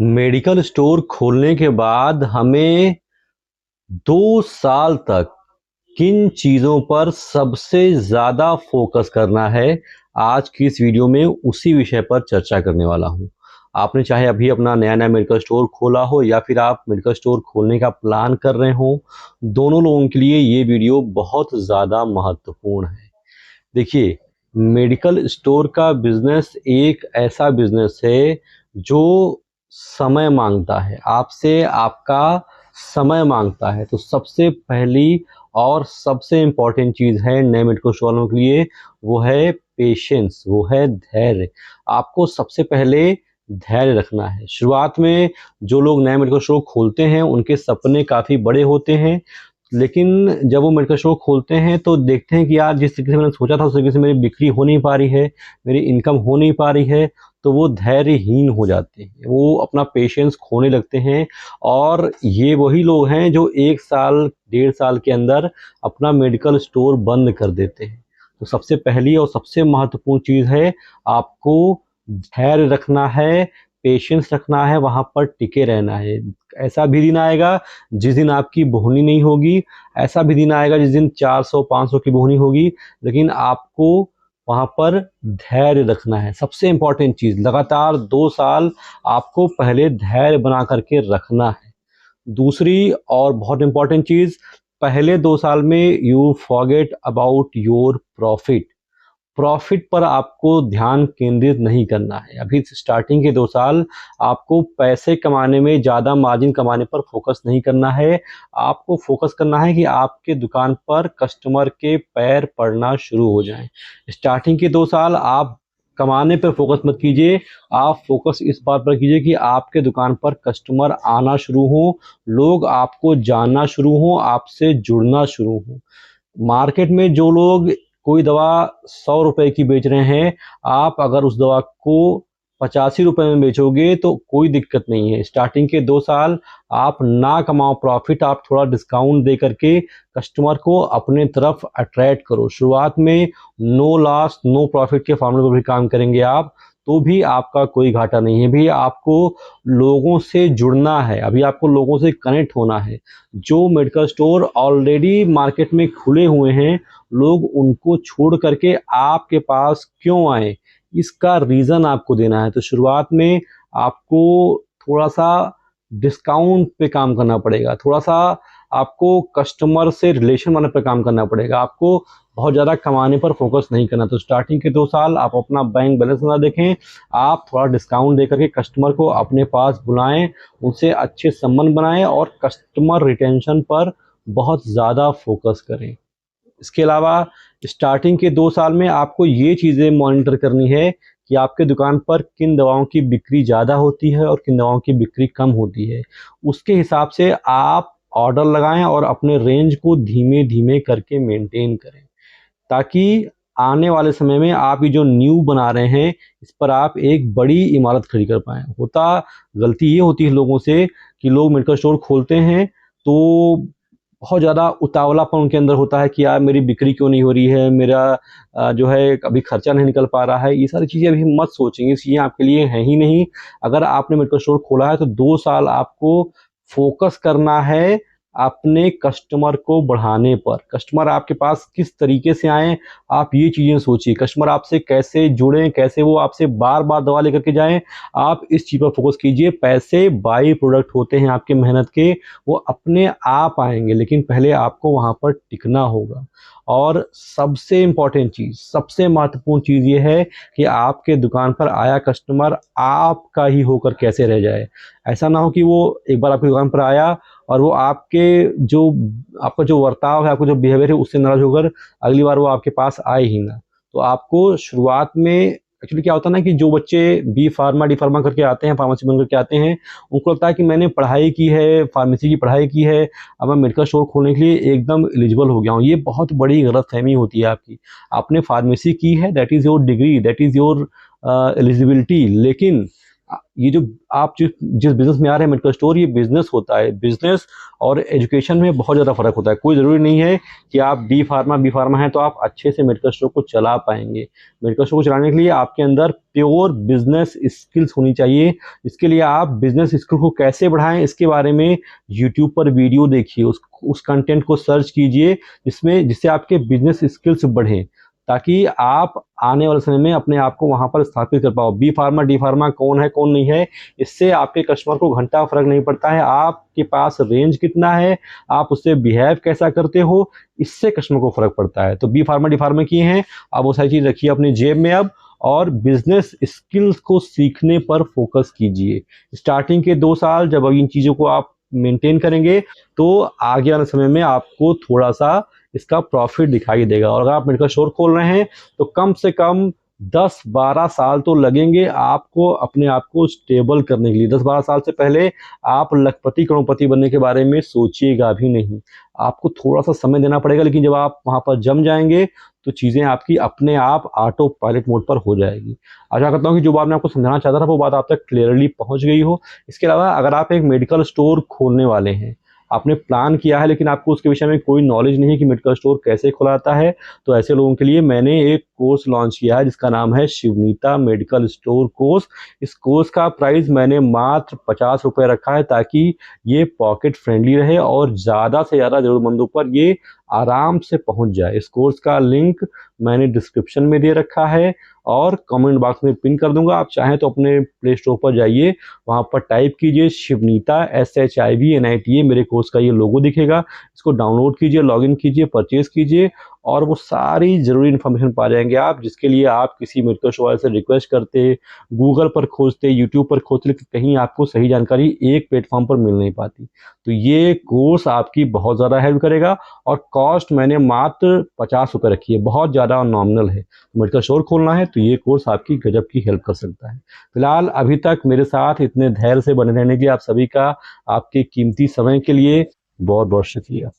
Medical store खोलने के बाद हमें 2 साल तक किन चीज़ों पर सबसे ज़्यादा फोकस करना है, आज की इस वीडियो में उसी विषय पर चर्चा करने वाला हूँ। आपने चाहे अभी अपना नया-नया मेडिकल स्टोर खोला हो या फिर आप मेडिकल स्टोर खोलने का प्लान कर रहे हों, दोनों लोगों के लिए ये वीडियो बहुत ज़्यादा महत्वपूर्ण है। देखिए, मेडिकल स्टोर का बिज़नेस एक ऐसा बिज़नेस है जो समय माँगता है, आपसे आपका समय माँगता है। तो सबसे पहली और सबसे इम्पोर्टेंट चीज़ है नए मेडिकल स्टोर वालों के लिए, वो है पेशेंस, वो है धैर्य। आपको सबसे पहले धैर्य रखना है। शुरुआत में जो लोग नए मेडिकल स्टोर खोलते हैं, उनके सपने काफ़ी बड़े होते हैं, लेकिन जब वो मेडिकल स्टोर खोलते हैं तो देखते हैं कि यार जिस तरीके से मैंने सोचा था उस तरीके से मेरी बिक्री हो नहीं पा रही है, मेरी इनकम हो नहीं पा रही है, तो वो धैर्यहीन हो जाते हैं, वो अपना पेशेंस खोने लगते हैं। और ये वही लोग हैं जो 1 साल, 1.5 साल के अंदर अपना मेडिकल स्टोर बंद कर देते हैं। तो सबसे पहली और सबसे महत्वपूर्ण चीज़ है, आपको धैर्य रखना है, पेशेंस रखना है, वहाँ पर टिके रहना है। ऐसा भी दिन आएगा जिस दिन आपकी बोहनी नहीं होगी, ऐसा भी दिन आएगा जिस दिन 400-500 की बोहनी होगी, लेकिन आपको वहाँ पर धैर्य रखना है। सबसे इम्पोर्टेंट चीज़, लगातार 2 साल आपको पहले धैर्य बना कर के रखना है। दूसरी और बहुत इम्पोर्टेंट चीज़, पहले 2 साल में you forget about your profit. Profit पर आपको ध्यान केंद्रित नहीं करना है। अभी स्टार्टिंग के 2 साल आपको पैसे कमाने में, ज़्यादा मार्जिन कमाने पर फोकस नहीं करना है। आपको फोकस करना है कि आपके दुकान पर कस्टमर के पैर पड़ना शुरू हो जाएँ। स्टार्टिंग के 2 साल आप कमाने पर फोकस मत कीजिए, आप फोकस इस बात पर कीजिए कि आपके दुकान पर कस्टमर आना शुरू हों, लोग आपको जानना शुरू हों, आपसे जुड़ना शुरू हों। मार्केट में जो लोग कोई दवा 100 रुपए की बेच रहे हैं, आप अगर उस दवा को 85 रुपए में बेचोगे तो कोई दिक्कत नहीं है। स्टार्टिंग के 2 साल आप ना कमाओ प्रॉफिट, आप थोड़ा डिस्काउंट दे करके कस्टमर को अपने तरफ अट्रैक्ट करो। शुरुआत में नो लॉस नो प्रॉफिट के फॉर्मूले पर भी काम करेंगे आप, तो भी आपका कोई घाटा नहीं है। भी आपको लोगों से जुड़ना है, अभी आपको लोगों से कनेक्ट होना है। जो मेडिकल स्टोर ऑलरेडी मार्केट में खुले हुए हैं, लोग उनको छोड़ करके आपके पास क्यों आए, इसका रीज़न आपको देना है। तो शुरुआत में आपको थोड़ा-सा डिस्काउंट पे काम करना पड़ेगा, थोड़ा-सा आपको कस्टमर से रिलेशन बनाने पे काम करना पड़ेगा, आपको बहुत ज़्यादा कमाने पर फोकस नहीं करना। तो स्टार्टिंग के 2 साल आप अपना बैंक बैलेंस ना देखें, आप थोड़ा डिस्काउंट दे करके कस्टमर को अपने पास बुलाएँ, उनसे अच्छे संबंध बनाएँ और कस्टमर रिटेंशन पर बहुत ज़्यादा फोकस करें। इसके अलावा स्टार्टिंग के 2 साल में आपको ये चीज़ें मॉनिटर करनी है कि आपके दुकान पर किन दवाओं की बिक्री ज़्यादा होती है और किन दवाओं की बिक्री कम होती है। उसके हिसाब से आप ऑर्डर लगाएँ और अपने रेंज को धीमे-धीमे करके मेंटेन करें, ताकि आने वाले समय में आप ये जो न्यू बना रहे हैं, इस पर आप एक बड़ी इमारत खड़ी कर पाएँ। गलती ये होती है लोगों से कि लोग मेडिकल स्टोर खोलते हैं, तो बहुत ज़्यादा उतावलापन उनके अंदर होता है कि यार मेरी बिक्री क्यों नहीं हो रही है, मेरा जो है अभी खर्चा नहीं निकल पा रहा है। ये सारी चीज़ें अभी मत सोचिए, ये चीज़ें आपके लिए हैं ही नहीं। अगर आपने मेडिकल स्टोर खोला है तो 2 साल आपको फोकस करना है अपने कस्टमर को बढ़ाने पर। कस्टमर आपके पास किस तरीके से आएँ, आप ये चीज़ें सोचिए। कस्टमर आपसे कैसे जुड़ें, कैसे वो आपसे बार-बार दवा लेकर के जाएँ, आप इस चीज़ पर फोकस कीजिए। पैसे बाई प्रोडक्ट होते हैं आपके मेहनत के, वो अपने आप आएँगे, लेकिन पहले आपको वहाँ पर टिकना होगा। और सबसे इम्पोर्टेंट चीज़, सबसे महत्वपूर्ण चीज़ ये है कि आपके दुकान पर आया कस्टमर आपका ही होकर कैसे रह जाए। ऐसा ना हो कि वो एक बार आपकी दुकान पर आया और वो आपका जो बर्ताव है, आपका जो बिहेवियर है, उससे नाराज़ होकर अगली बार वो आपके पास आए ही ना। तो आपको शुरुआत में एक्चुअली क्या होता है ना कि जो बच्चे बी फार्मा, डी फार्मा करके आते हैं, फार्मेसी बन करके आते हैं, उनको लगता है कि मैंने पढ़ाई की है, फार्मेसी की पढ़ाई की है, अब मैं मेडिकल स्टोर खोलने के लिए एकदम एलिजिबल हो गया हूँ। ये बहुत बड़ी गलतफ़हमी होती है आपकी। आपने फार्मेसी की है, that is your degree, that is your eligibility, लेकिन ये जो आप जिस बिजनेस में आ रहे हैं मेडिकल स्टोर, ये बिजनेस होता है। बिजनेस और एजुकेशन में बहुत ज़्यादा फर्क होता है। कोई ज़रूरी नहीं है कि आप डी फार्मा बी फार्मा हैं तो आप अच्छे से मेडिकल स्टोर को चला पाएंगे। मेडिकल स्टोर को चलाने के लिए आपके अंदर प्योर बिजनेस स्किल्स होनी चाहिए। इसके लिए आप बिजनेस स्किल को कैसे बढ़ाएं, इसके बारे में यूट्यूब पर वीडियो देखिए, उस कंटेंट को सर्च कीजिए जिससे आपके बिजनेस स्किल्स बढ़ें, ताकि आप आने वाले समय में अपने आप को वहां पर स्थापित कर पाओ। बी फार्मा डी फार्मा कौन है कौन नहीं है, इससे आपके कस्टमर को घंटा फर्क नहीं पड़ता है। आपके पास रेंज कितना है, आप उससे बिहेव कैसा करते हो, इससे कस्टमर को फर्क पड़ता है। तो बी फार्मा डी फार्मा किए हैं, आप वो सारी चीज रखिए अपनी जेब में अब, और बिजनेस स्किल्स को सीखने पर फोकस कीजिए। स्टार्टिंग के 2 साल जब इन चीजों को आप मेंटेन करेंगे तो आगे आने समय में आपको थोड़ा सा इसका प्रॉफिट दिखाई देगा। और अगर आप मेडिकल स्टोर खोल रहे हैं तो कम से कम 10-12 साल तो लगेंगे आपको अपने आप को स्टेबल करने के लिए। 10-12 साल से पहले आप लखपति करोड़पति बनने के बारे में सोचिएगा भी नहीं। आपको थोड़ा सा समय देना पड़ेगा, लेकिन जब आप वहां पर जम जाएंगे तो चीजें आपकी अपने आप ऑटो पायलट मोड पर हो जाएगी। आशा करता हूँ कि जो बात मैं आपको समझाना चाहता था वो बात आप तक क्लियरली पहुंच गई हो। इसके अलावा अगर आप एक मेडिकल स्टोर खोलने वाले हैं, आपने प्लान किया है लेकिन आपको उसके विषय में कोई नॉलेज नहीं है कि मेडिकल स्टोर कैसे खुलाता है, तो ऐसे लोगों के लिए मैंने एक कोर्स लॉन्च किया है जिसका नाम है शिवनीता मेडिकल स्टोर कोर्स। इस कोर्स का प्राइस मैंने मात्र 50 रुपये रखा है, ताकि ये पॉकेट फ्रेंडली रहे और ज़्यादा से ज़्यादा ज़रूरतमंदों पर ये आराम से पहुंच जाए। इस कोर्स का लिंक मैंने डिस्क्रिप्शन में दे रखा है और कमेंट बॉक्स में पिन कर दूंगा। आप चाहें तो अपने प्ले स्टोर पर जाइए, वहां पर टाइप कीजिए शिवनीता SHIVNITA, मेरे कोर्स का ये लोगो दिखेगा। इसको डाउनलोड कीजिए, लॉगिन कीजिए, परचेज कीजिए और वो सारी जरूरी इन्फॉर्मेशन पा जाएंगे आप, जिसके लिए आप किसी मेडिकल स्टोर वाले से रिक्वेस्ट करते, गूगल पर खोजते, यूट्यूब पर खोजते, लेकिन कहीं आपको सही जानकारी एक प्लेटफॉर्म पर मिल नहीं पाती। तो ये कोर्स आपकी बहुत ज़्यादा हेल्प करेगा और कॉस्ट मैंने मात्र 50 रुपये रखी है, बहुत ज़्यादा नॉमिनल है। मेडिकल स्टोर खोलना है तो ये कोर्स आपकी गजब की हेल्प कर सकता है। फिलहाल अभी तक मेरे साथ इतने धैर्य से बने रहने के लिए आप सभी का, आपके कीमती समय के लिए बहुत बहुत शुक्रिया।